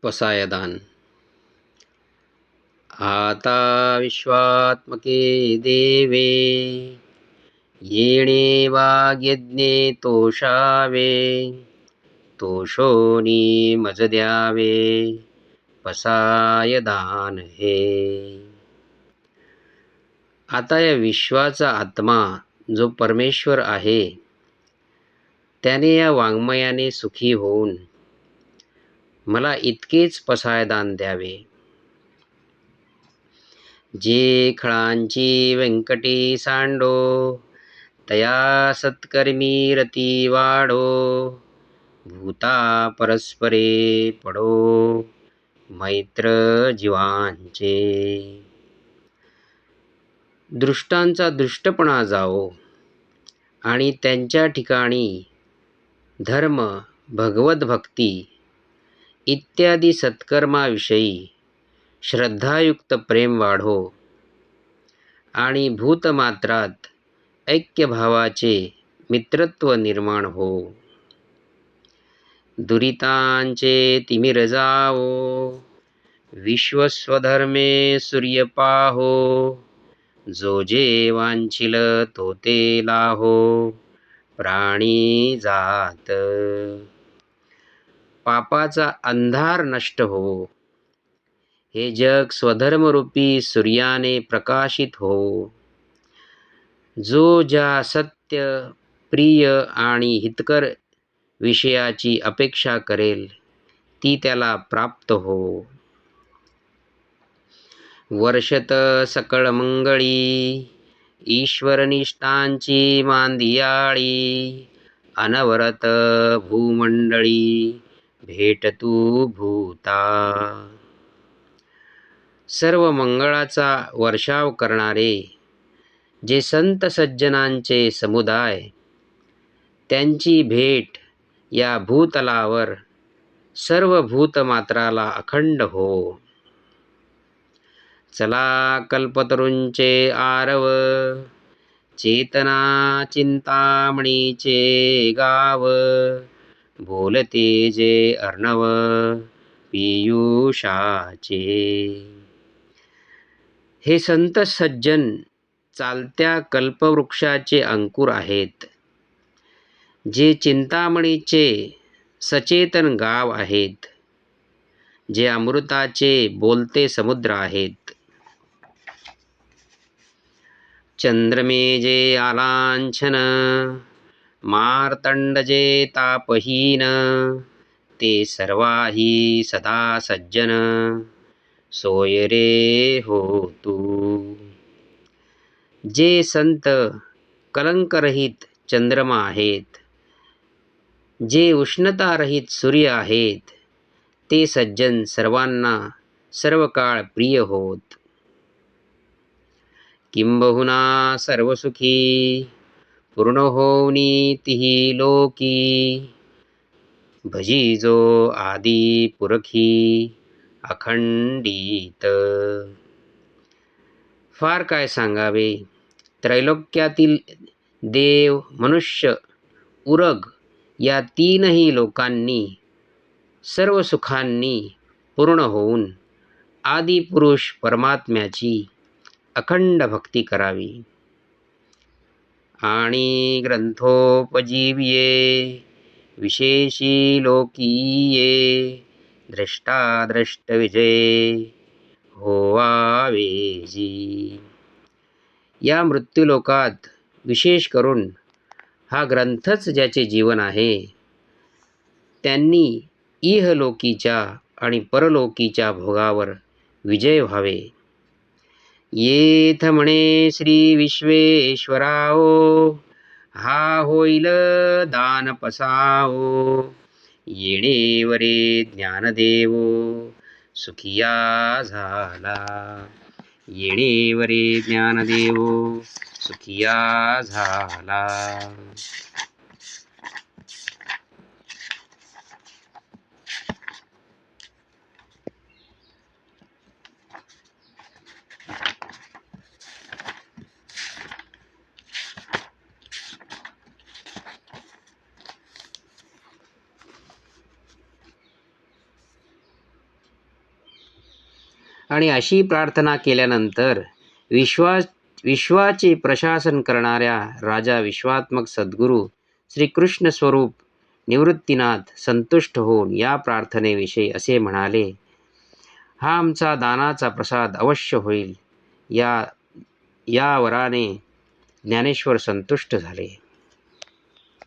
पसायदान. आता विश्वात्मके देवे, येणे वाग्यज्ञे तोषावे. तोषोनी मज द्यावे, पसायदान हे. आता या विश्वाचा आत्मा जो परमेश्वर आहे, त्याने या वाङ्मयाने सुखी होऊन मला इतकेच पसायदान द्यावे. जे खळांची व्यंकटी सांडो, तया सत्कर्मी रती वाढो. भूता परस्परे पडो, मैत्र जीवांचे. दृष्टांचा दृष्टपणा जाओ आणि त्यांच्या ठिकाणी धर्म, भगवत भक्ती इत्यादी सत्कर्माविषयी श्रद्धायुक्त प्रेम वाढो आणि भूतमात्रात ऐक्यभावाचे मित्रत्व निर्माण हो. दुरितांचे तिमिर जावो, विश्वस्वधर्मे सूर्य पाहो. जो जे वांछिल तो ते लाहो, प्राणी जात. पापाचा अंधार नष्ट हो, हे जग स्वधर्मरूपी सूर्याने प्रकाशित हो. जो ज्या सत्य, प्रिय आणि हितकर विषयाची अपेक्षा करेल, ती त्याला प्राप्त हो. वर्षत सकळ मंगळी, ईश्वरनिष्ठांची मांदियाळी. अनवरत भूमंडळी, भेटतू भूता. सर्व मंगळाचा वर्षाव करणारे जे संत सज्जनांचे समुदाय, त्यांची भेट या भूतलावर सर्व भूतमात्राला अखंड हो. चला कल्पतरूंचे आरव, चेतना चिंतामणीचे गाव. बोलते जे अर्णव पीयूषाचे. हे संत सज्जन चालत्या कल्पवृक्षाचे अंकुर आहेत, जे चिंतामणीचे सचेतन गाव आहेत, जे अमृताचे बोलते समुद्र आहेत. चंद्रमे जे आलांछन, मार्तंड जे तापहीन. ते सर्वाही सदा सज्जन, सोय रे हो तू. जे संत कलंकरहित चंद्रमा आहेत, जे उष्णतारहित सूर्य आहेत, ते सज्जन सर्वांना सर्व काळ प्रिय होत. किंबहुना सर्वसुखी, पूर्ण होऊनी तिही लोकी. भजिजो आदि पुरखी, अखंडित. फार काय सांगावे, त्रैलोक्यातील देव, मनुष्य, उरग या तीनही लोकांनी सर्व सुखांनी पूर्ण होऊन आदिपुरुष परमात्म्याची अखंड भक्ती करावी. आणि ग्रंथोपजीव्ये, विशेषी लोकीये. द्रष्टाद्रष्ट विजये, होवावेजी. या मृत्यूलोकात विशेष करून हा ग्रंथच ज्याचे जीवन आहे, त्यांनी इहलोकीच्या आणि परलोकीच्या भोगावर विजय व्हावे. येथ म्हणे श्री विश्वेश्वराओ, हा होईल दान पसाओ. येणेवरे ज्ञानदेवो, सुखिया झाला. येणेवरे ज्ञानदेवो, सुखिया झाला. आणि अशी प्रार्थना केल्यानंतर विश्वाचे प्रशासन करणाऱ्या राजा विश्वात्मक सद्गुरू श्रीकृष्ण स्वरूप निवृत्तीनाथ संतुष्ट होऊन या प्रार्थनेविषयी असे म्हणाले, हा आमचा दानाचा प्रसाद अवश्य होईल. या वराने ज्ञानेश्वर संतुष्ट झाले.